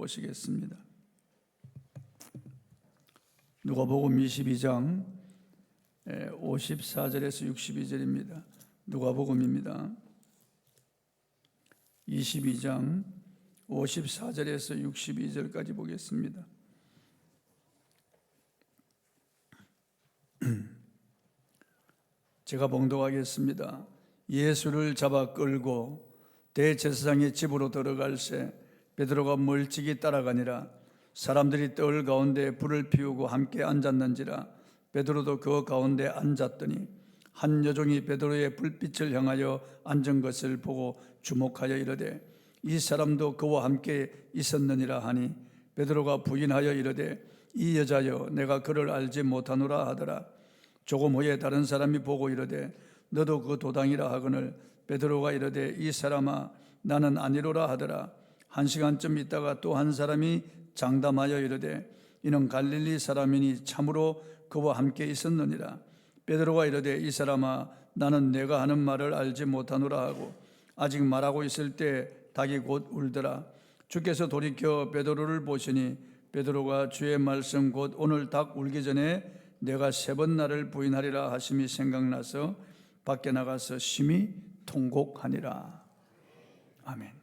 보시겠습니다. 누가복음 22장 54절에서 62절입니다. 누가복음입니다. 22장 54절에서 62절까지 보겠습니다. 제가 봉독하겠습니다. 예수를 잡아 끌고 대제사장의 집으로 들어갈새 베드로가 멀찍이 따라가니라. 사람들이 뜰 가운데 불을 피우고 함께 앉았는지라. 베드로도 그 가운데 앉았더니 한 여종이 베드로의 불빛을 향하여 앉은 것을 보고 주목하여 이르되 이 사람도 그와 함께 있었느니라 하니 베드로가 부인하여 이르되 이 여자여 내가 그를 알지 못하노라 하더라. 조금 후에 다른 사람이 보고 이르되 너도 그 도당이라 하거늘 베드로가 이르되 이 사람아 나는 아니로라 하더라. 한 시간쯤 있다가 또 한 사람이 장담하여 이르되 이는 갈릴리 사람이니 참으로 그와 함께 있었느니라. 베드로가 이르되 이 사람아 나는 내가 하는 말을 알지 못하노라 하고 아직 말하고 있을 때 닭이 곧 울더라. 주께서 돌이켜 베드로를 보시니 베드로가 주의 말씀 곧 오늘 닭 울기 전에 내가 3번 나를 부인하리라 하심이 생각나서 밖에 나가서 심히 통곡하니라. 아멘.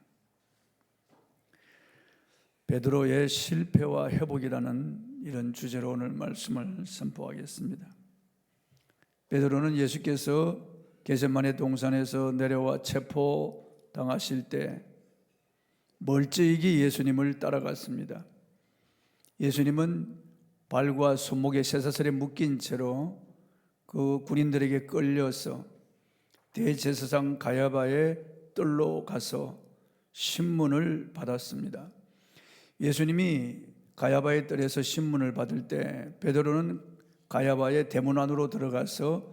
베드로의 실패와 회복이라는 이런 주제로 오늘 말씀을 선포하겠습니다. 베드로는 예수께서 겟세마네 동산에서 내려와 체포당하실 때 멀찍이 예수님을 따라갔습니다. 예수님은 발과 손목에 쇠사슬에 묶인 채로 그 군인들에게 끌려서 대제사장 가야바의 뜰로 가서 신문을 받았습니다. 예수님이 가야바의 뜰에서 신문을 받을 때 베드로는 가야바의 대문 안으로 들어가서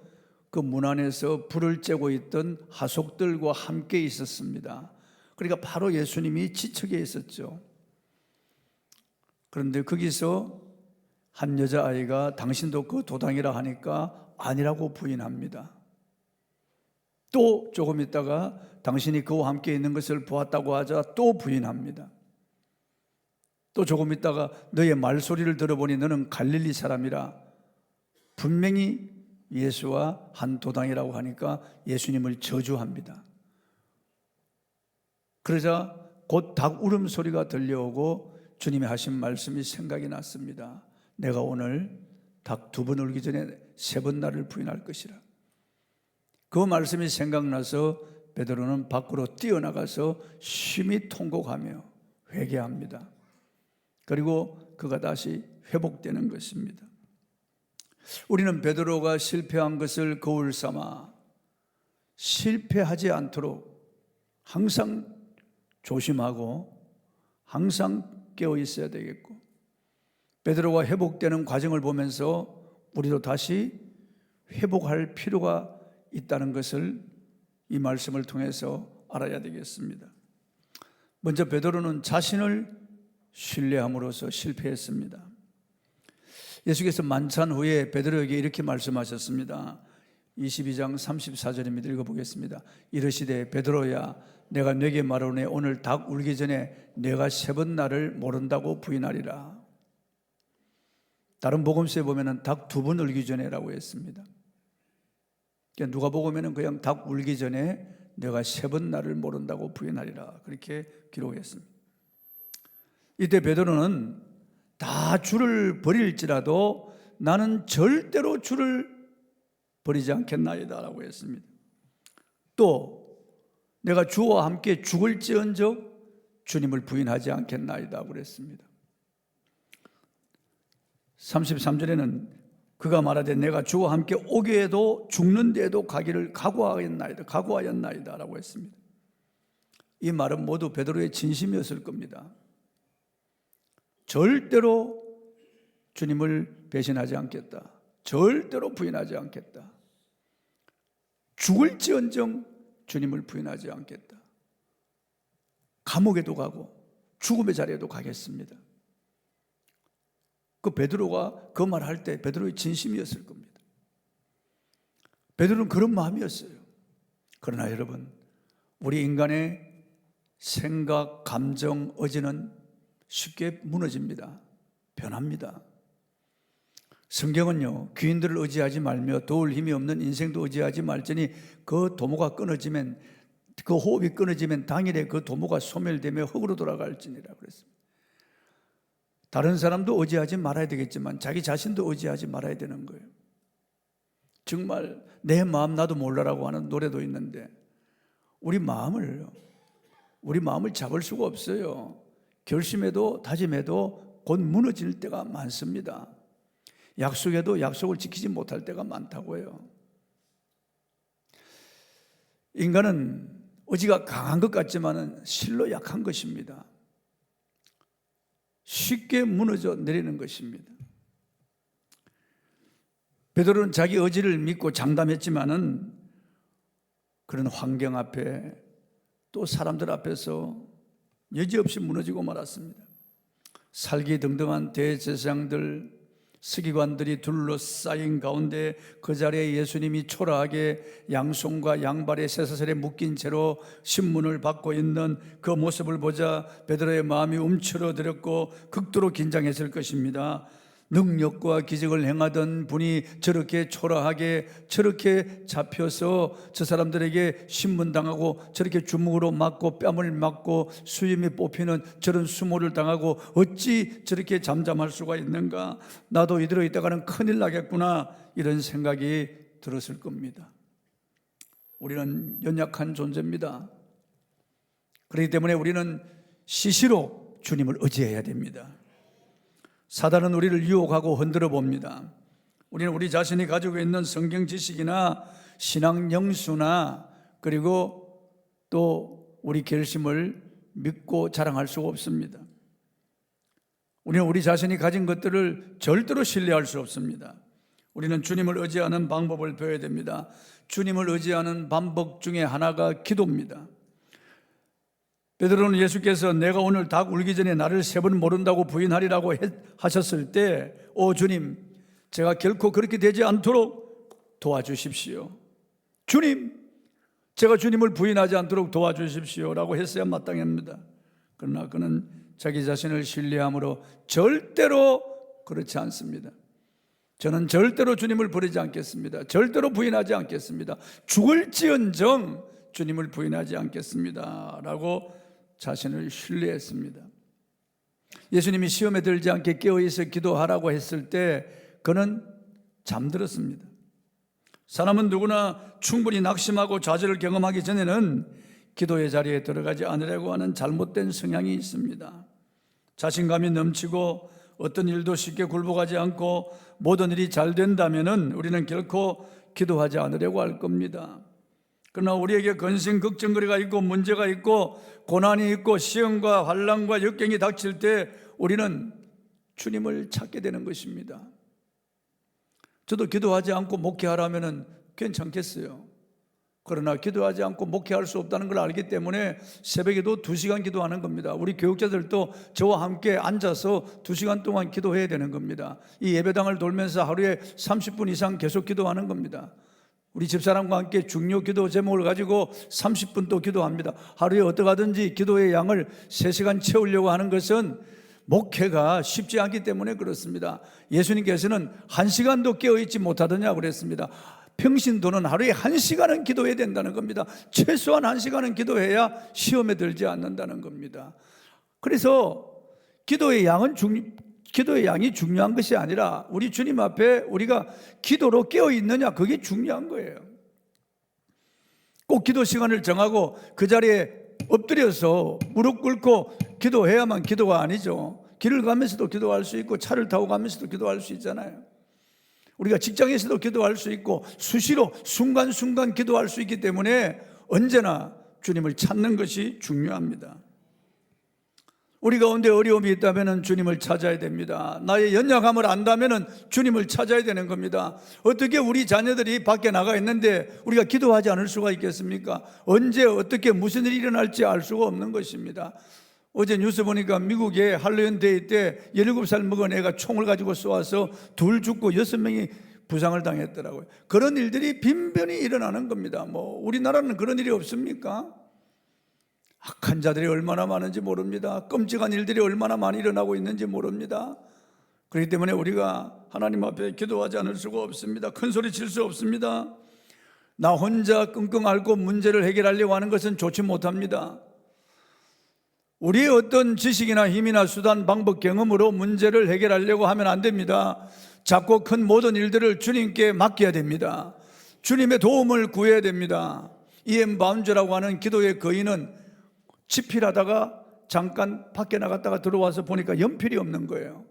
그 문 안에서 불을 쬐고 있던 하속들과 함께 있었습니다. 그러니까 바로 예수님이 지척에 있었죠. 그런데 거기서 한 여자아이가 당신도 그 도당이라 하니까 아니라고 부인합니다. 또 조금 있다가 당신이 그와 함께 있는 것을 보았다고 하자 또 부인합니다. 또 조금 있다가 너의 말소리를 들어보니 너는 갈릴리 사람이라 분명히 예수와 한 도당이라고 하니까 예수님을 저주합니다. 그러자 곧 닭 울음소리가 들려오고 주님이 하신 말씀이 생각이 났습니다. 내가 오늘 닭 2번 울기 전에 3번 나를 부인할 것이라. 그 말씀이 생각나서 베드로는 밖으로 뛰어나가서 심히 통곡하며 회개합니다. 그리고 그가 다시 회복되는 것입니다. 우리는 베드로가 실패한 것을 거울 삼아 실패하지 않도록 항상 조심하고 항상 깨어 있어야 되겠고, 베드로가 회복되는 과정을 보면서 우리도 다시 회복할 필요가 있다는 것을 이 말씀을 통해서 알아야 되겠습니다. 먼저 베드로는 자신을 신뢰함으로써 실패했습니다. 예수께서 만찬 후에 베드로에게 이렇게 말씀하셨습니다. 22장 34절입니다. 읽어보겠습니다. 이르시되 베드로야 내가 네게 말하오니 오늘 닭 울기 전에 내가 3번 나를 모른다고 부인하리라. 다른 복음서에 보면 닭 2번 울기 전에라고 했습니다. 누가복음에는 그냥 닭 울기 전에 내가 3번 나를 모른다고 부인하리라 그렇게 기록했습니다. 이때 베드로는 다 주를 버릴지라도 나는 절대로 주를 버리지 않겠나이다 라고 했습니다. 또 내가 주와 함께 죽을지언정 주님을 부인하지 않겠나이다 그랬습니다. 33절에는 그가 말하되 내가 주와 함께 오게 해도 죽는 데에도 가기를 각오하였나이다 라고 했습니다. 이 말은 모두 베드로의 진심이었을 겁니다. 절대로 주님을 배신하지 않겠다. 절대로 부인하지 않겠다. 죽을지언정 주님을 부인하지 않겠다. 감옥에도 가고 죽음의 자리에도 가겠습니다. 그 베드로가 그 말 할 때 베드로의 진심이었을 겁니다. 베드로는 그런 마음이었어요. 그러나 여러분, 우리 인간의 생각, 감정, 의지는 쉽게 무너집니다. 변합니다. 성경은요, 귀인들을 의지하지 말며 도울 힘이 없는 인생도 의지하지 말지니 그 도모가 끊어지면, 그 호흡이 끊어지면 당일에 그 도모가 소멸되며 흙으로 돌아갈지니라 그랬습니다. 다른 사람도 의지하지 말아야 되겠지만 자기 자신도 의지하지 말아야 되는 거예요. 정말 내 마음 나도 몰라라고 하는 노래도 있는데 우리 마음을 잡을 수가 없어요. 결심해도 다짐해도 곧 무너질 때가 많습니다. 약속해도 약속을 지키지 못할 때가 많다고요. 인간은 의지가 강한 것 같지만 실로 약한 것입니다. 쉽게 무너져 내리는 것입니다. 베드로는 자기 의지를 믿고 장담했지만은 그런 환경 앞에 또 사람들 앞에서 여지없이 무너지고 말았습니다. 살기등등한 대제사장들, 서기관들이 둘러싸인 가운데 그 자리에 예수님이 초라하게 양손과 양발에 쇠사슬에 묶인 채로 신문을 받고 있는 그 모습을 보자 베드로의 마음이 움츠러들었고 극도로 긴장했을 것입니다. 능력과 기적을 행하던 분이 저렇게 초라하게 저렇게 잡혀서 저 사람들에게 신문당하고 저렇게 주먹으로 맞고 뺨을 맞고 수염이 뽑히는 저런 수모를 당하고 어찌 저렇게 잠잠할 수가 있는가? 나도 이대로 있다가는 큰일 나겠구나, 이런 생각이 들었을 겁니다. 우리는 연약한 존재입니다. 그렇기 때문에 우리는 시시로 주님을 의지해야 됩니다. 사단은 우리를 유혹하고 흔들어 봅니다. 우리는 우리 자신이 가지고 있는 성경 지식이나 신앙 영수나 그리고 또 우리 결심을 믿고 자랑할 수가 없습니다. 우리는 우리 자신이 가진 것들을 절대로 신뢰할 수 없습니다. 우리는 주님을 의지하는 방법을 배워야 됩니다. 주님을 의지하는 방법 중에 하나가 기도입니다. 베드로는 예수께서 내가 오늘 닭 울기 전에 나를 3번 모른다고 부인하리라고 하셨을 때, 오 주님, 제가 결코 그렇게 되지 않도록 도와주십시오. 주님, 제가 주님을 부인하지 않도록 도와주십시오 라고 했어야 마땅합니다. 그러나 그는 자기 자신을 신뢰함으로 절대로 그렇지 않습니다. 저는 절대로 주님을 버리지 않겠습니다. 절대로 부인하지 않겠습니다. 죽을지언정 주님을 부인하지 않겠습니다 라고 자신을 신뢰했습니다. 예수님이 시험에 들지 않게 깨어있어 기도하라고 했을 때 그는 잠들었습니다. 사람은 누구나 충분히 낙심하고 좌절을 경험하기 전에는 기도의 자리에 들어가지 않으려고 하는 잘못된 성향이 있습니다. 자신감이 넘치고 어떤 일도 쉽게 굴복하지 않고 모든 일이 잘 된다면 우리는 결코 기도하지 않으려고 할 겁니다. 그러나 우리에게 근심 걱정거리가 있고 문제가 있고 고난이 있고 시험과 환난과 역경이 닥칠 때 우리는 주님을 찾게 되는 것입니다. 저도 기도하지 않고 목회하라면 괜찮겠어요. 그러나 기도하지 않고 목회할 수 없다는 걸 알기 때문에 새벽에도 2시간 기도하는 겁니다. 우리 교육자들도 저와 함께 앉아서 2시간 동안 기도해야 되는 겁니다. 이 예배당을 돌면서 하루에 30분 이상 계속 기도하는 겁니다. 우리 집사람과 함께 중요 기도 제목을 가지고 30분 또 기도합니다. 하루에 어떡하든지 기도의 양을 3시간 채우려고 하는 것은 목회가 쉽지 않기 때문에 그렇습니다. 예수님께서는 1시간도 깨어있지 못하더냐 그랬습니다. 평신도는 하루에 1시간은 기도해야 된다는 겁니다. 최소한 1시간은 기도해야 시험에 들지 않는다는 겁니다. 그래서 기도의 양이 중요한 것이 아니라 우리 주님 앞에 우리가 기도로 깨어 있느냐, 그게 중요한 거예요. 꼭 기도 시간을 정하고 그 자리에 엎드려서 무릎 꿇고 기도해야만 기도가 아니죠. 길을 가면서도 기도할 수 있고 차를 타고 가면서도 기도할 수 있잖아요. 우리가 직장에서도 기도할 수 있고 수시로 순간순간 기도할 수 있기 때문에 언제나 주님을 찾는 것이 중요합니다. 우리 가운데 어려움이 있다면 주님을 찾아야 됩니다. 나의 연약함을 안다면 주님을 찾아야 되는 겁니다. 어떻게 우리 자녀들이 밖에 나가 있는데 우리가 기도하지 않을 수가 있겠습니까? 언제 어떻게 무슨 일이 일어날지 알 수가 없는 것입니다. 어제 뉴스 보니까 미국의 할로윈 데이 때 17살 먹은 애가 총을 가지고 쏘아서 2 죽고 6명이 부상을 당했더라고요. 그런 일들이 빈번히 일어나는 겁니다. 우리나라는 그런 일이 없습니까? 악한 자들이 얼마나 많은지 모릅니다. 끔찍한 일들이 얼마나 많이 일어나고 있는지 모릅니다. 그렇기 때문에 우리가 하나님 앞에 기도하지 않을 수가 없습니다. 큰 소리 칠 수 없습니다. 나 혼자 끙끙 앓고 문제를 해결하려고 하는 것은 좋지 못합니다. 우리의 어떤 지식이나 힘이나 수단, 방법, 경험으로 문제를 해결하려고 하면 안 됩니다. 작고 큰 모든 일들을 주님께 맡겨야 됩니다. 주님의 도움을 구해야 됩니다. 이엠 바운저라고 하는 기도의 거인은 집필하다가 잠깐 밖에 나갔다가 들어와서 보니까 연필이 없는 거예요.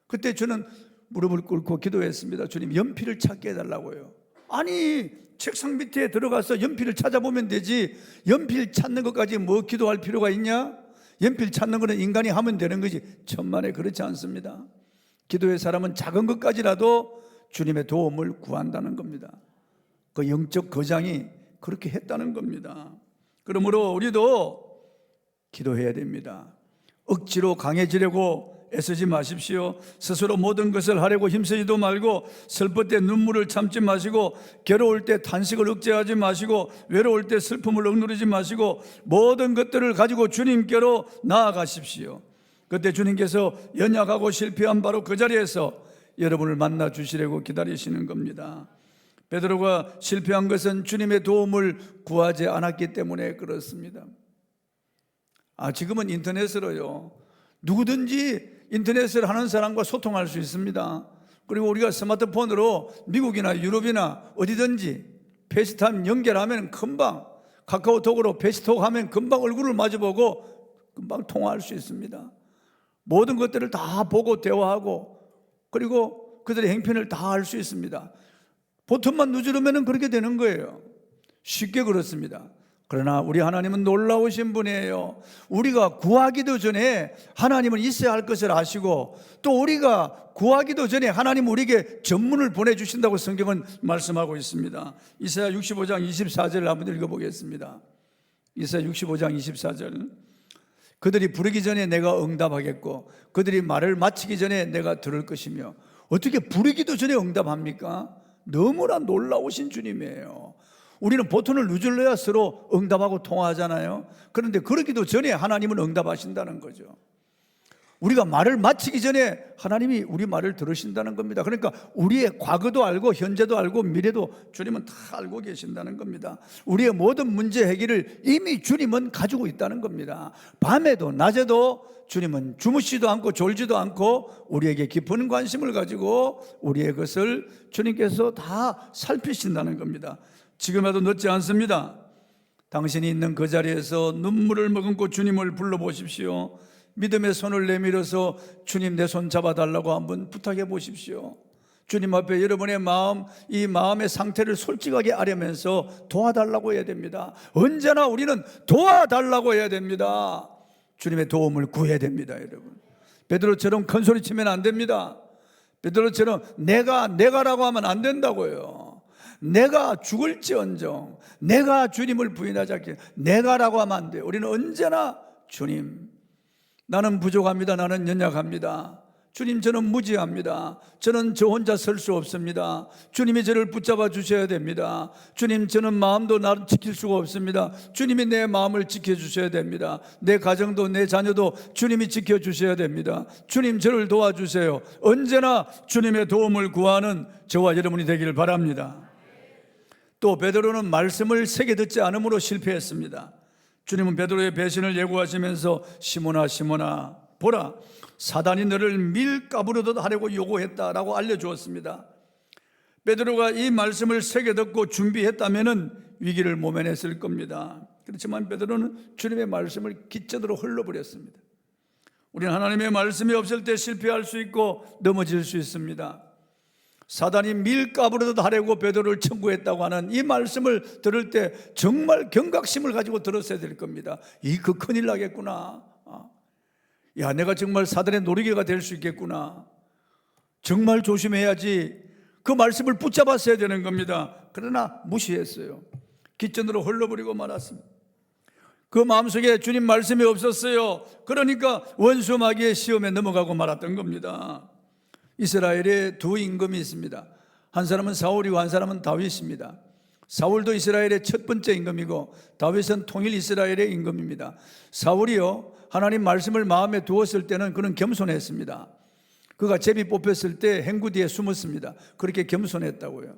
그때 저는 무릎을 꿇고 기도했습니다. 주님, 연필을 찾게 해달라고요. 아니, 책상 밑에 들어가서 연필을 찾아보면 되지, 연필 찾는 것까지 뭐 기도할 필요가 있냐? 연필 찾는 거는 인간이 하면 되는 거지, 천만에 그렇지 않습니다. 기도의 사람은 작은 것까지라도 주님의 도움을 구한다는 겁니다. 그 영적 거장이 그렇게 했다는 겁니다. 그러므로 우리도 기도해야 됩니다. 억지로 강해지려고 애쓰지 마십시오. 스스로 모든 것을 하려고 힘쓰지도 말고, 슬플 때 눈물을 참지 마시고, 괴로울 때 탄식을 억제하지 마시고, 외로울 때 슬픔을 억누르지 마시고, 모든 것들을 가지고 주님께로 나아가십시오. 그때 주님께서 연약하고 실패한 바로 그 자리에서 여러분을 만나 주시려고 기다리시는 겁니다. 베드로가 실패한 것은 주님의 도움을 구하지 않았기 때문에 그렇습니다. 지금은 인터넷으로요, 누구든지 인터넷을 하는 사람과 소통할 수 있습니다. 그리고 우리가 스마트폰으로 미국이나 유럽이나 어디든지 페이스타임 연결하면 금방, 카카오톡으로 페이스톡 하면 금방 얼굴을 마주보고 금방 통화할 수 있습니다. 모든 것들을 다 보고 대화하고, 그리고 그들의 행편을 다 알 수 있습니다. 보통만 누르면 그렇게 되는 거예요. 쉽게 그렇습니다. 그러나 우리 하나님은 놀라우신 분이에요. 우리가 구하기도 전에 하나님은 있어야 할 것을 아시고, 또 우리가 구하기도 전에 하나님은 우리에게 전문을 보내주신다고 성경은 말씀하고 있습니다. 이사야 65장 24절을 한번 읽어보겠습니다. 이사야 65장 24절. 그들이 부르기 전에 내가 응답하겠고, 그들이 말을 마치기 전에 내가 들을 것이며. 어떻게 부르기도 전에 응답합니까? 너무나 놀라우신 주님이에요. 우리는 보통을 누질러야 서로 응답하고 통화하잖아요. 그런데 그러기도 전에 하나님은 응답하신다는 거죠. 우리가 말을 마치기 전에 하나님이 우리 말을 들으신다는 겁니다. 그러니까 우리의 과거도 알고 현재도 알고 미래도 주님은 다 알고 계신다는 겁니다. 우리의 모든 문제 해결을 이미 주님은 가지고 있다는 겁니다. 밤에도 낮에도 주님은 주무시지도 않고 졸지도 않고 우리에게 깊은 관심을 가지고 우리의 것을 주님께서 다 살피신다는 겁니다. 지금에도 늦지 않습니다. 당신이 있는 그 자리에서 눈물을 머금고 주님을 불러보십시오. 믿음의 손을 내밀어서 주님, 내 손 잡아달라고 한번 부탁해 보십시오. 주님 앞에 여러분의 마음, 이 마음의 상태를 솔직하게 아뢰면서 도와달라고 해야 됩니다. 언제나 우리는 도와달라고 해야 됩니다. 주님의 도움을 구해야 됩니다. 여러분, 베드로처럼 큰 소리 치면 안 됩니다. 베드로처럼 내가라고 하면 안 된다고요. 내가 죽을지언정 내가 주님을 부인하지 않게, 내가라고 하면 안 돼요. 우리는 언제나 주님, 나는 부족합니다. 나는 연약합니다. 주님, 저는 무지합니다. 저는 저 혼자 설 수 없습니다. 주님이 저를 붙잡아 주셔야 됩니다. 주님, 저는 마음도 나를 지킬 수가 없습니다. 주님이 내 마음을 지켜주셔야 됩니다. 내 가정도 내 자녀도 주님이 지켜주셔야 됩니다. 주님, 저를 도와주세요. 언제나 주님의 도움을 구하는 저와 여러분이 되기를 바랍니다. 또 베드로는 말씀을 세게 듣지 않음으로 실패했습니다. 주님은 베드로의 배신을 예고하시면서 시몬아 시몬아 보라, 사단이 너를 밀가부르듯 하려고 요구했다라고 알려주었습니다. 베드로가 이 말씀을 세게 듣고 준비했다면 위기를 모면했을 겁니다. 그렇지만 베드로는 주님의 말씀을 기적으로 흘러버렸습니다. 우리는 하나님의 말씀이 없을 때 실패할 수 있고 넘어질 수 있습니다. 사단이 밀가부르듯 하려고 베드로를 청구했다고 하는 이 말씀을 들을 때 정말 경각심을 가지고 들었어야 될 겁니다. 그 큰일 나겠구나. 야, 내가 정말 사단의 노리개가 될 수 있겠구나. 정말 조심해야지. 그 말씀을 붙잡았어야 되는 겁니다. 그러나 무시했어요. 깃전으로 흘러버리고 말았습니다. 그 마음속에 주님 말씀이 없었어요. 그러니까 원수 마귀의 시험에 넘어가고 말았던 겁니다. 이스라엘에 두 임금이 있습니다. 한 사람은 사울이고 한 사람은 다윗입니다. 사울도 이스라엘의 첫 번째 임금이고 다윗은 통일 이스라엘의 임금입니다. 사울이요, 하나님 말씀을 마음에 두었을 때는 그는 겸손했습니다. 그가 제비 뽑혔을 때 행구 뒤에 숨었습니다. 그렇게 겸손했다고요.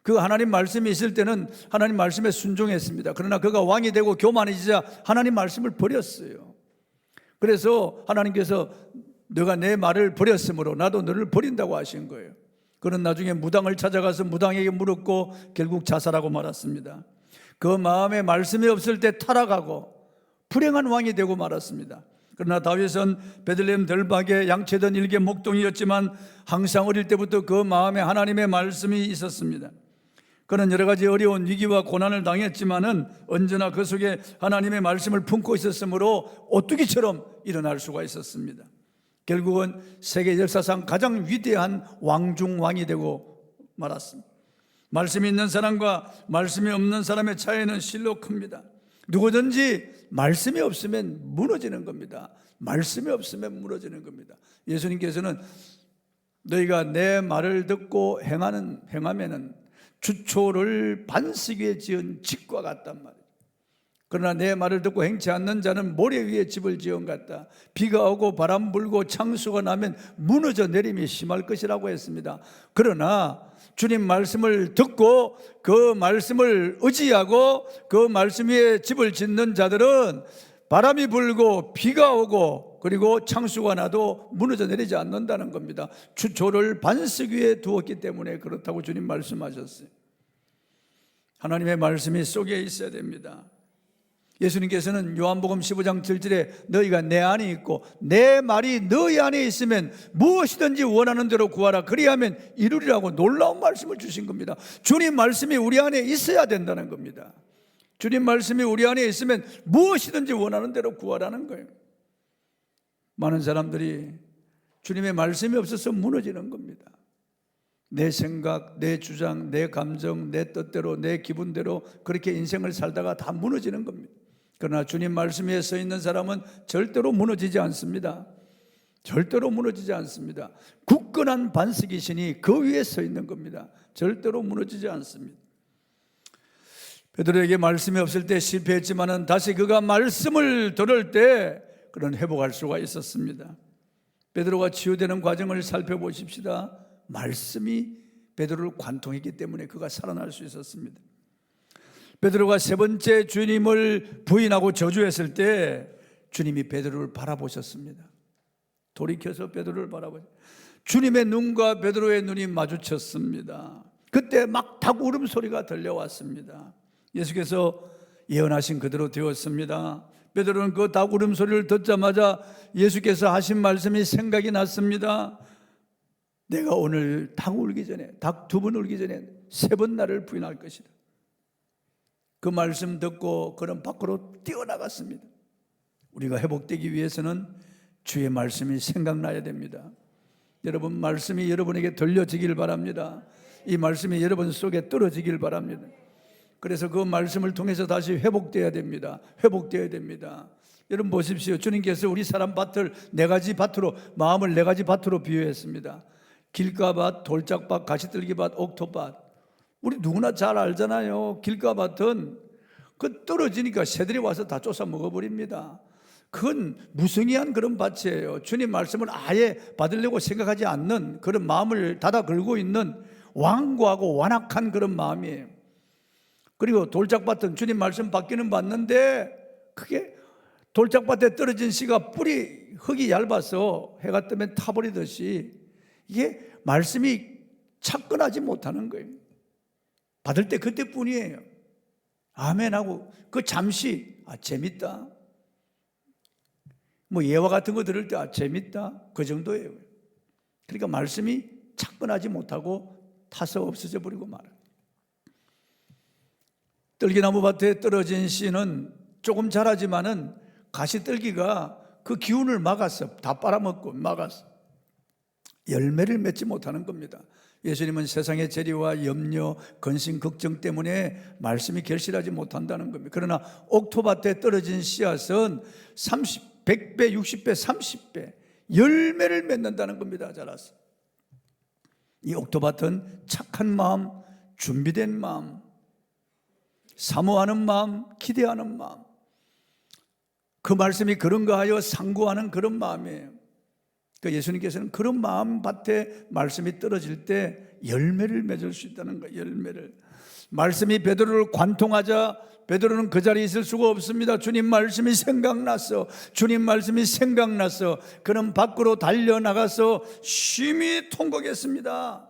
그 하나님 말씀이 있을 때는 하나님 말씀에 순종했습니다. 그러나 그가 왕이 되고 교만해지자 하나님 말씀을 버렸어요. 그래서 하나님께서 너가 내 말을 버렸으므로 나도 너를 버린다고 하신 거예요. 그는 나중에 무당을 찾아가서 무당에게 물었고 결국 자살하고 말았습니다. 그 마음에 말씀이 없을 때 타락하고 불행한 왕이 되고 말았습니다. 그러나 다윗은 베들레헴 들박에 양채던 일개 목동이었지만 항상 어릴 때부터 그 마음에 하나님의 말씀이 있었습니다. 그는 여러 가지 어려운 위기와 고난을 당했지만은 언제나 그 속에 하나님의 말씀을 품고 있었으므로 오뚜기처럼 일어날 수가 있었습니다. 결국은 세계 역사상 가장 위대한 왕 중 왕이 되고 말았습니다. 말씀이 있는 사람과 말씀이 없는 사람의 차이는 실로 큽니다. 누구든지 말씀이 없으면 무너지는 겁니다. 말씀이 없으면 무너지는 겁니다. 예수님께서는 너희가 내 말을 듣고 행하면은 주초를 반석 위에 지은 집과 같단 말이에요. 그러나 내 말을 듣고 행치 않는 자는 모래 위에 집을 지은 같다. 비가 오고 바람 불고 창수가 나면 무너져 내림이 심할 것이라고 했습니다. 그러나 주님 말씀을 듣고 그 말씀을 의지하고 그 말씀 위에 집을 짓는 자들은 바람이 불고 비가 오고 그리고 창수가 나도 무너져 내리지 않는다는 겁니다. 주초를 반석 위에 두었기 때문에 그렇다고 주님 말씀하셨어요. 하나님의 말씀이 속에 있어야 됩니다. 예수님께서는 요한복음 15장 7절에 너희가 내 안에 있고 내 말이 너희 안에 있으면 무엇이든지 원하는 대로 구하라 그리하면 이루리라고 놀라운 말씀을 주신 겁니다. 주님 말씀이 우리 안에 있어야 된다는 겁니다. 주님 말씀이 우리 안에 있으면 무엇이든지 원하는 대로 구하라는 거예요. 많은 사람들이 주님의 말씀이 없어서 무너지는 겁니다. 내 생각, 내 주장, 내 감정, 내 뜻대로, 내 기분대로 그렇게 인생을 살다가 다 무너지는 겁니다. 그러나 주님 말씀 위에 서 있는 사람은 절대로 무너지지 않습니다. 절대로 무너지지 않습니다. 굳건한 반석이시니 그 위에 서 있는 겁니다. 절대로 무너지지 않습니다. 베드로에게 말씀이 없을 때 실패했지만은 다시 그가 말씀을 들을 때 그런 회복할 수가 있었습니다. 베드로가 치유되는 과정을 살펴보십시다. 말씀이 베드로를 관통했기 때문에 그가 살아날 수 있었습니다. 베드로가 세 번째 주님을 부인하고 저주했을 때 주님이 베드로를 바라보셨습니다. 돌이켜서 베드로를 바라보셨습니다. 주님의 눈과 베드로의 눈이 마주쳤습니다. 그때 막 닭 울음소리가 들려왔습니다. 예수께서 예언하신 그대로 되었습니다. 베드로는 그 닭 울음소리를 듣자마자 예수께서 하신 말씀이 생각이 났습니다. 내가 오늘 닭 울기 전에, 닭 2번 울기 전에 3번 나를 부인할 것이다. 그 말씀 듣고 그는 밖으로 뛰어나갔습니다. 우리가 회복되기 위해서는 주의 말씀이 생각나야 됩니다. 여러분, 말씀이 여러분에게 들려지길 바랍니다. 이 말씀이 여러분 속에 떨어지길 바랍니다. 그래서 그 말씀을 통해서 다시 회복되어야 됩니다. 회복되어야 됩니다. 여러분 보십시오. 주님께서 우리 사람 밭을 4가지 밭으로, 마음을 4가지 밭으로 비유했습니다. 길가밭, 돌짝밭, 가시떨기밭, 옥토밭. 우리 누구나 잘 알잖아요. 길가밭은 그 떨어지니까 새들이 와서 다 쫓아 먹어버립니다. 그건 무성의한 그런 밭이에요. 주님 말씀을 아예 받으려고 생각하지 않는 그런 마음을 닫아 걸고 있는 완고하고 완악한 그런 마음이에요. 그리고 돌짝밭은 주님 말씀 받기는 받는데 그게 돌짝밭에 떨어진 씨가 뿌리 흙이 얇아서 해가 뜨면 타버리듯이 이게 말씀이 착근하지 못하는 거예요. 받을 때 그때뿐이에요. 아멘 하고 그 잠시 재밌다. 뭐 예화 같은 거 들을 때 재밌다. 그 정도예요. 그러니까 말씀이 착근하지 못하고 타서 없어져 버리고 말아요. 떨기나무 밭에 떨어진 씨는 조금 자라지만은 가시떨기가 그 기운을 막았어. 다 빨아먹고 막았어. 열매를 맺지 못하는 겁니다. 예수님은 세상의 재리와 염려, 근심, 걱정 때문에 말씀이 결실하지 못한다는 겁니다. 그러나 옥토밭에 떨어진 씨앗은 100배, 60배, 30배 열매를 맺는다는 겁니다. 자라서. 이 옥토밭은 착한 마음, 준비된 마음, 사모하는 마음, 기대하는 마음, 그 말씀이 그런가 하여 상고하는 그런 마음이에요. 그러니까 예수님께서는 그런 마음밭에 말씀이 떨어질 때 열매를 맺을 수 있다는 거예요. 열매를. 말씀이 베드로를 관통하자 베드로는 그 자리에 있을 수가 없습니다. 주님 말씀이 생각났어. 주님 말씀이 생각났어. 그는 밖으로 달려나가서 심히 통곡했습니다.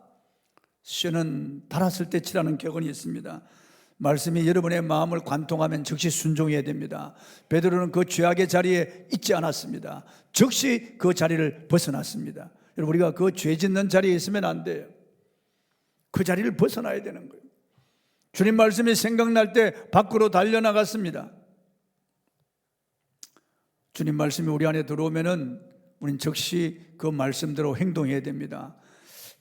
쇠는 닳았을 때 치라는 격언이 있습니다. 말씀이 여러분의 마음을 관통하면 즉시 순종해야 됩니다. 베드로는 그 죄악의 자리에 있지 않았습니다. 즉시 그 자리를 벗어났습니다. 여러분, 우리가 그 죄 짓는 자리에 있으면 안 돼요. 그 자리를 벗어나야 되는 거예요. 주님 말씀이 생각날 때 밖으로 달려나갔습니다. 주님 말씀이 우리 안에 들어오면은 우리는 즉시 그 말씀대로 행동해야 됩니다.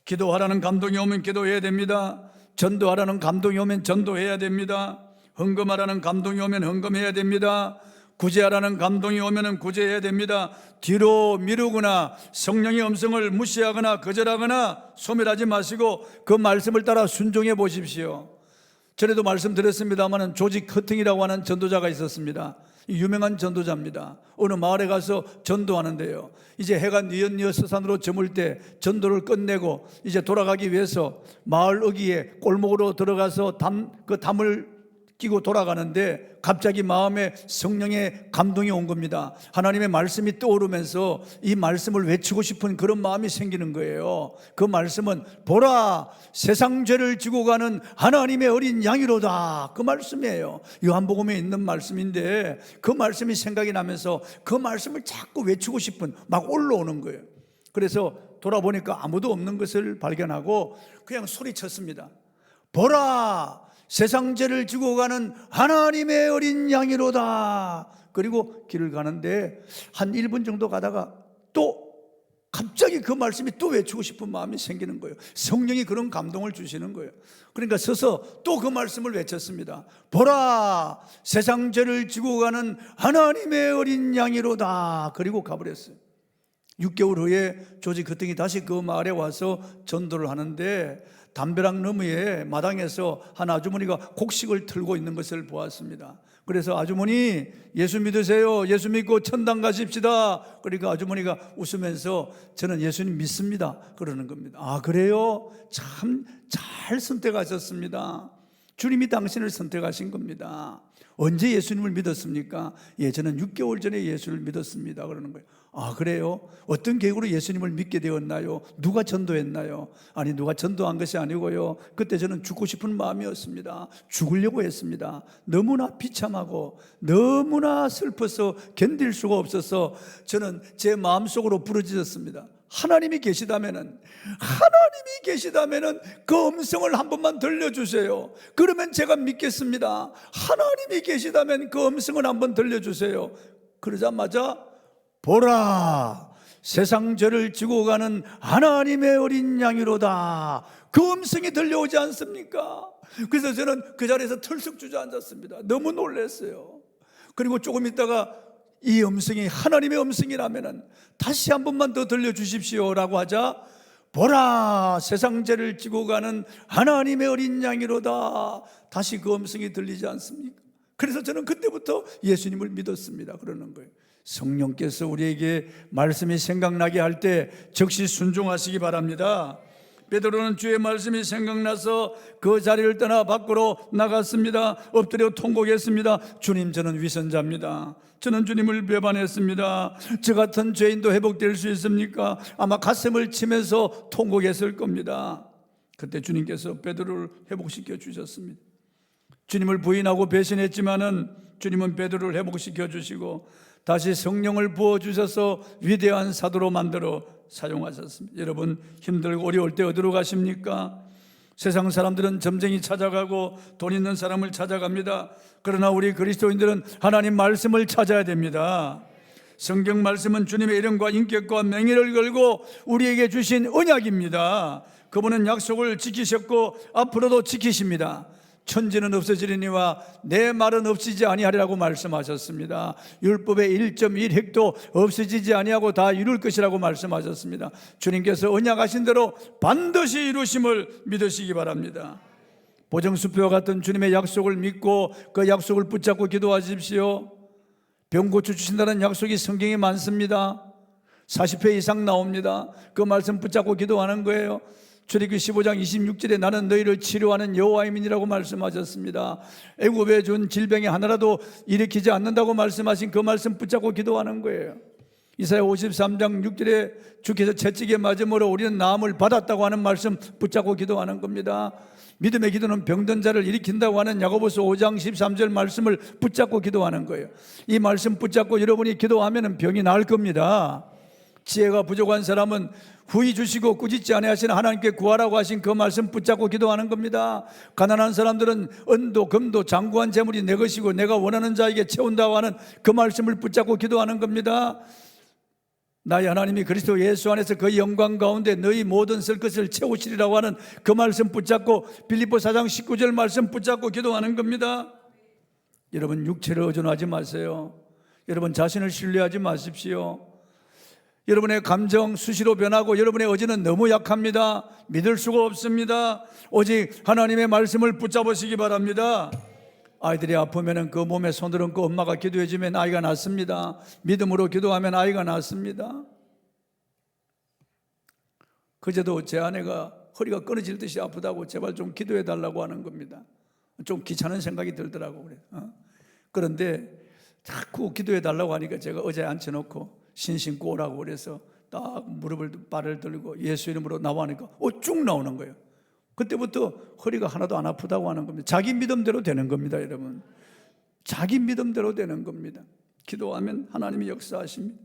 기도하라는 감동이 오면 기도해야 됩니다. 전도하라는 감동이 오면 전도해야 됩니다. 헌금하라는 감동이 오면 헌금해야 됩니다. 구제하라는 감동이 오면 구제해야 됩니다. 뒤로 미루거나 성령의 음성을 무시하거나 거절하거나 소멸하지 마시고 그 말씀을 따라 순종해 보십시오. 전에도 말씀드렸습니다만 조지 커팅이라고 하는 전도자가 있었습니다. 유명한 전도자입니다. 어느 마을에 가서 전도하는데요, 이제 해가 뉘엿뉘엿 서산으로 저물 때 전도를 끝내고 이제 돌아가기 위해서 마을 어귀에 골목으로 들어가서 담을 끼고 돌아가는데 갑자기 마음에 성령의 감동이 온 겁니다. 하나님의 말씀이 떠오르면서 이 말씀을 외치고 싶은 그런 마음이 생기는 거예요. 그 말씀은 보라, 세상 죄를 지고 가는 하나님의 어린 양이로다, 그 말씀이에요. 요한복음에 있는 말씀인데 그 말씀이 생각이 나면서 그 말씀을 자꾸 외치고 싶은 막 올라오는 거예요. 그래서 돌아보니까 아무도 없는 것을 발견하고 그냥 소리쳤습니다. 보라, 세상 죄를 지고 가는 하나님의 어린 양이로다. 그리고 길을 가는데 한 1분 정도 가다가 또 갑자기 그 말씀이 또 외치고 싶은 마음이 생기는 거예요. 성령이 그런 감동을 주시는 거예요. 그러니까 서서 또 그 말씀을 외쳤습니다. 보라, 세상 죄를 지고 가는 하나님의 어린 양이로다. 그리고 가버렸어요. 6개월 후에 조지 커팅이 다시 그 마을에 와서 전도를 하는데 담벼락 너머에 마당에서 한 아주머니가 곡식을 틀고 있는 것을 보았습니다. 그래서 아주머니, 예수 믿으세요. 예수 믿고 천당 가십시다. 그러니까 아주머니가 웃으면서 저는 예수님 믿습니다 그러는 겁니다. 아, 그래요? 참 잘 선택하셨습니다. 주님이 당신을 선택하신 겁니다. 언제 예수님을 믿었습니까? 예, 저는 6개월 전에 예수를 믿었습니다 그러는 거예요. 아, 그래요? 어떤 계획으로 예수님을 믿게 되었나요? 누가 전도했나요? 아니, 누가 전도한 것이 아니고요, 그때 저는 죽고 싶은 마음이었습니다. 죽으려고 했습니다. 너무나 비참하고 너무나 슬퍼서 견딜 수가 없어서 저는 제 마음속으로 부르짖었습니다. 하나님이 계시다면은 그 음성을 한 번만 들려주세요. 그러면 제가 믿겠습니다. 하나님이 계시다면 그 음성을 한번 들려주세요. 그러자마자 보라, 세상 죄를 지고 가는 하나님의 어린 양이로다, 그 음성이 들려오지 않습니까? 그래서 저는 그 자리에서 털썩 주저앉았습니다. 너무 놀랐어요. 그리고 조금 있다가 이 음성이 하나님의 음성이라면 다시 한 번만 더 들려주십시오 라고 하자, 보라, 세상 죄를 지고 가는 하나님의 어린 양이로다, 다시 그 음성이 들리지 않습니까? 그래서 저는 그때부터 예수님을 믿었습니다 그러는 거예요. 성령께서 우리에게 말씀이 생각나게 할 때 즉시 순종하시기 바랍니다. 베드로는 주의 말씀이 생각나서 그 자리를 떠나 밖으로 나갔습니다. 엎드려 통곡했습니다. 주님, 저는 위선자입니다. 저는 주님을 배반했습니다. 저 같은 죄인도 회복될 수 있습니까? 아마 가슴을 치면서 통곡했을 겁니다. 그때 주님께서 베드로를 회복시켜 주셨습니다. 주님을 부인하고 배신했지만은 주님은 베드로를 회복시켜 주시고 다시 성령을 부어주셔서 위대한 사도로 만들어 사용하셨습니다. 여러분, 힘들고 어려울 때 어디로 가십니까? 세상 사람들은 점쟁이 찾아가고 돈 있는 사람을 찾아갑니다. 그러나 우리 그리스도인들은 하나님 말씀을 찾아야 됩니다. 성경 말씀은 주님의 이름과 인격과 명예를 걸고 우리에게 주신 언약입니다. 그분은 약속을 지키셨고 앞으로도 지키십니다. 천지는 없어지리니와 내 말은 없어지지 아니하리라고 말씀하셨습니다. 율법의 1.1획도 없어지지 아니하고 다 이룰 것이라고 말씀하셨습니다. 주님께서 언약하신 대로 반드시 이루심을 믿으시기 바랍니다. 보정수표와 같은 주님의 약속을 믿고 그 약속을 붙잡고 기도하십시오. 병고쳐 주신다는 약속이 성경에 많습니다. 40회 이상 나옵니다. 그 말씀 붙잡고 기도하는 거예요. 출애굽기 15장 26절에 나는 너희를 치료하는 여호와임이니라고 말씀하셨습니다. 애굽에 준 질병이 하나라도 일으키지 않는다고 말씀하신 그 말씀 붙잡고 기도하는 거예요. 이사야 53장 6절에 주께서 채찍에 맞음으로 우리는 나음을 받았다고 하는 말씀 붙잡고 기도하는 겁니다. 믿음의 기도는 병든 자를 일으킨다고 하는 야고보서 5장 13절 말씀을 붙잡고 기도하는 거예요. 이 말씀 붙잡고 여러분이 기도하면 병이 나을 겁니다. 지혜가 부족한 사람은 후히 주시고 꾸짖지 아니하시는 하나님께 구하라고 하신 그 말씀 붙잡고 기도하는 겁니다. 가난한 사람들은 은도 금도 장구한 재물이 내 것이고 내가 원하는 자에게 채운다고 하는 그 말씀을 붙잡고 기도하는 겁니다. 나의 하나님이 그리스도 예수 안에서 그 영광 가운데 너희 모든 쓸 것을 채우시리라고 하는 그 말씀 붙잡고 빌립보 4장 19절 말씀 붙잡고 기도하는 겁니다. 여러분 육체를 의존하지 마세요. 여러분 자신을 신뢰하지 마십시오. 여러분의 감정 수시로 변하고 여러분의 의지는 너무 약합니다. 믿을 수가 없습니다. 오직 하나님의 말씀을 붙잡으시기 바랍니다. 아이들이 아프면 그 몸에 손을 얹고 엄마가 기도해 주면 아이가 낫습니다. 믿음으로 기도하면 아이가 낫습니다. 그제도 제 아내가 허리가 끊어질 듯이 아프다고 제발 좀 기도해 달라고 하는 겁니다. 좀 귀찮은 생각이 들더라고 그래. 그런데 자꾸 기도해 달라고 하니까 제가 의자에 앉혀놓고 신 신고 오라고 그래서 딱 발을 들고 예수 이름으로 나와니까 쭉 나오는 거예요. 그때부터 허리가 하나도 안 아프다고 하는 겁니다. 자기 믿음대로 되는 겁니다, 여러분. 자기 믿음대로 되는 겁니다. 기도하면 하나님이 역사하십니다.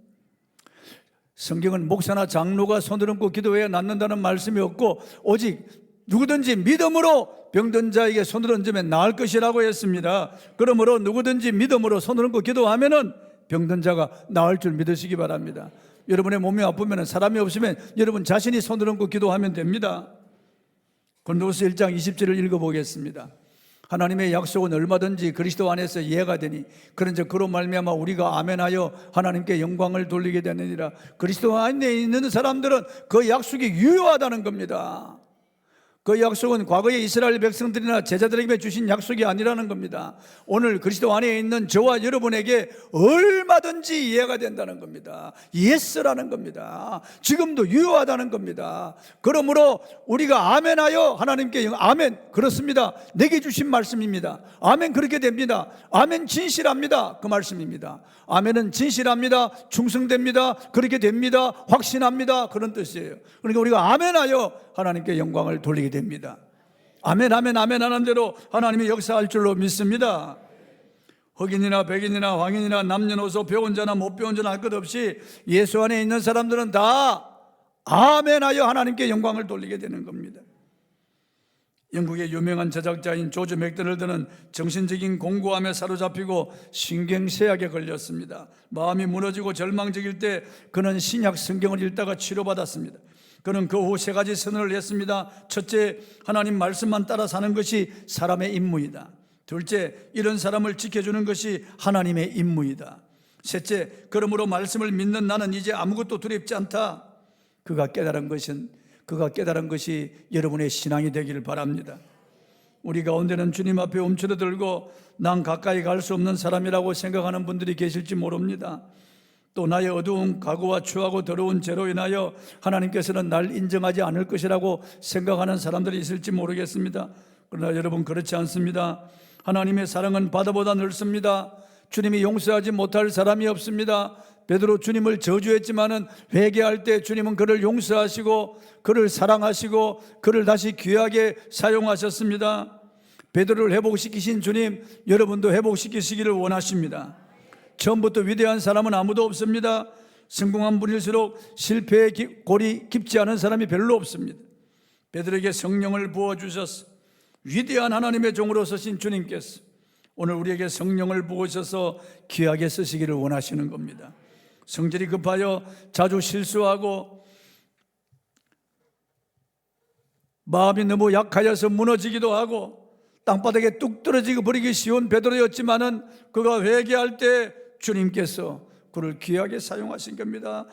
성경은 목사나 장로가 손을 얹고 기도해야 낫는다는 말씀이 없고 오직 누구든지 믿음으로 병든 자에게 손을 얹으면 나을 것이라고 했습니다. 그러므로 누구든지 믿음으로 손을 얹고 기도하면은 병든 자가 나을 줄 믿으시기 바랍니다. 여러분의 몸이 아프면 사람이 없으면 여러분 자신이 손을 얹고 기도하면 됩니다. 고린도후서 1장 20절을 읽어보겠습니다. 하나님의 약속은 얼마든지 그리스도 안에서 이해가 되니 그런즉 그로 말미암아 우리가 아멘하여 하나님께 영광을 돌리게 되느니라. 그리스도 안에 있는 사람들은 그 약속이 유효하다는 겁니다. 그 약속은 과거의 이스라엘 백성들이나 제자들에게 주신 약속이 아니라는 겁니다. 오늘 그리스도 안에 있는 저와 여러분에게 얼마든지 이해가 된다는 겁니다. 예스라는 겁니다. 지금도 유효하다는 겁니다. 그러므로 우리가 아멘하여 하나님께 아멘 그렇습니다. 내게 주신 말씀입니다. 아멘 그렇게 됩니다. 아멘 진실합니다. 그 말씀입니다. 아멘은 진실합니다. 충성됩니다. 그렇게 됩니다. 확신합니다. 그런 뜻이에요. 그러니까 우리가 아멘하여 하나님께 영광을 돌리게 됩니다. 아멘 아멘 아멘 하는 대로 하나님이 역사할 줄로 믿습니다. 흑인이나 백인이나 황인이나 남녀노소 배운 자나 못 배운 자나 할 것 없이 예수 안에 있는 사람들은 다 아멘하여 하나님께 영광을 돌리게 되는 겁니다. 영국의 유명한 제작자인 조지 맥도널드는 정신적인 공고함에 사로잡히고 신경쇠약에 걸렸습니다. 마음이 무너지고 절망적일 때 그는 신약 성경을 읽다가 치료받았습니다. 그는 그 후 3가지 선언을 했습니다. 첫째, 하나님 말씀만 따라 사는 것이 사람의 임무이다. 둘째, 이런 사람을 지켜주는 것이 하나님의 임무이다. 셋째, 그러므로 말씀을 믿는 나는 이제 아무것도 두렵지 않다. 그가 깨달은 것이 여러분의 신앙이 되기를 바랍니다. 우리 가운데는 주님 앞에 움츠러들고 난 가까이 갈 수 없는 사람이라고 생각하는 분들이 계실지 모릅니다. 또 나의 어두운 과거와 추하고 더러운 죄로 인하여 하나님께서는 날 인정하지 않을 것이라고 생각하는 사람들이 있을지 모르겠습니다. 그러나 여러분 그렇지 않습니다. 하나님의 사랑은 바다보다 넓습니다. 주님이 용서하지 못할 사람이 없습니다. 베드로 주님을 저주했지만은 회개할 때 주님은 그를 용서하시고 그를 사랑하시고 그를 다시 귀하게 사용하셨습니다. 베드로를 회복시키신 주님, 여러분도 회복시키시기를 원하십니다. 처음부터 위대한 사람은 아무도 없습니다. 성공한 분일수록 실패의 골이 깊지 않은 사람이 별로 없습니다. 베드로에게 성령을 부어주셔서 위대한 하나님의 종으로 서신 주님께서 오늘 우리에게 성령을 부으셔서 귀하게 쓰시기를 원하시는 겁니다. 성질이 급하여 자주 실수하고 마음이 너무 약하여서 무너지기도 하고 땅바닥에 뚝 떨어지고 버리기 쉬운 베드로였지만은 그가 회개할 때 주님께서 그를 귀하게 사용하신 겁니다.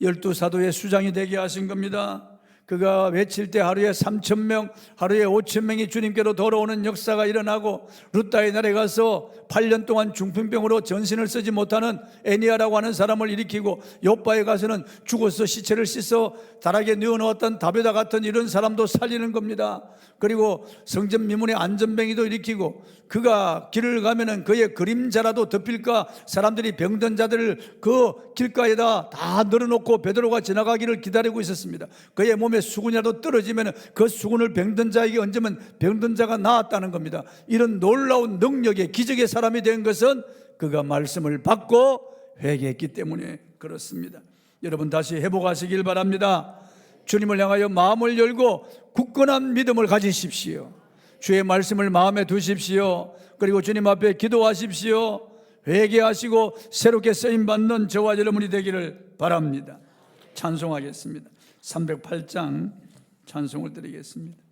12 사도의 수장이 되게 하신 겁니다. 그가 외칠 때 하루에 3,000명, 하루에 5,000명이 주님께로 돌아오는 역사가 일어나고, 룻다의 날에 가서 8년 동안 중풍병으로 전신을 쓰지 못하는 애니아라고 하는 사람을 일으키고, 요바에 가서는 죽어서 시체를 씻어 다락에 누워놓았던 다베다 같은 이런 사람도 살리는 겁니다. 그리고 성전 미문의 안전뱅이도 일으키고, 그가 길을 가면은 그의 그림자라도 덮일까 사람들이 병든 자들을 그 길가에다 다 늘어놓고 베드로가 지나가기를 기다리고 있었습니다. 그의 몸에 수군이라도 떨어지면 그 수군을 병든 자에게 얹으면 병든 자가 나았다는 겁니다. 이런 놀라운 능력의 기적의 사람이 된 것은 그가 말씀을 받고 회개했기 때문에 그렇습니다. 여러분 다시 회복하시길 바랍니다. 주님을 향하여 마음을 열고 굳건한 믿음을 가지십시오. 주의 말씀을 마음에 두십시오. 그리고 주님 앞에 기도하십시오. 회개하시고 새롭게 쓰임받는 저와 여러분이 되기를 바랍니다. 찬송하겠습니다. 308장 찬송을 드리겠습니다.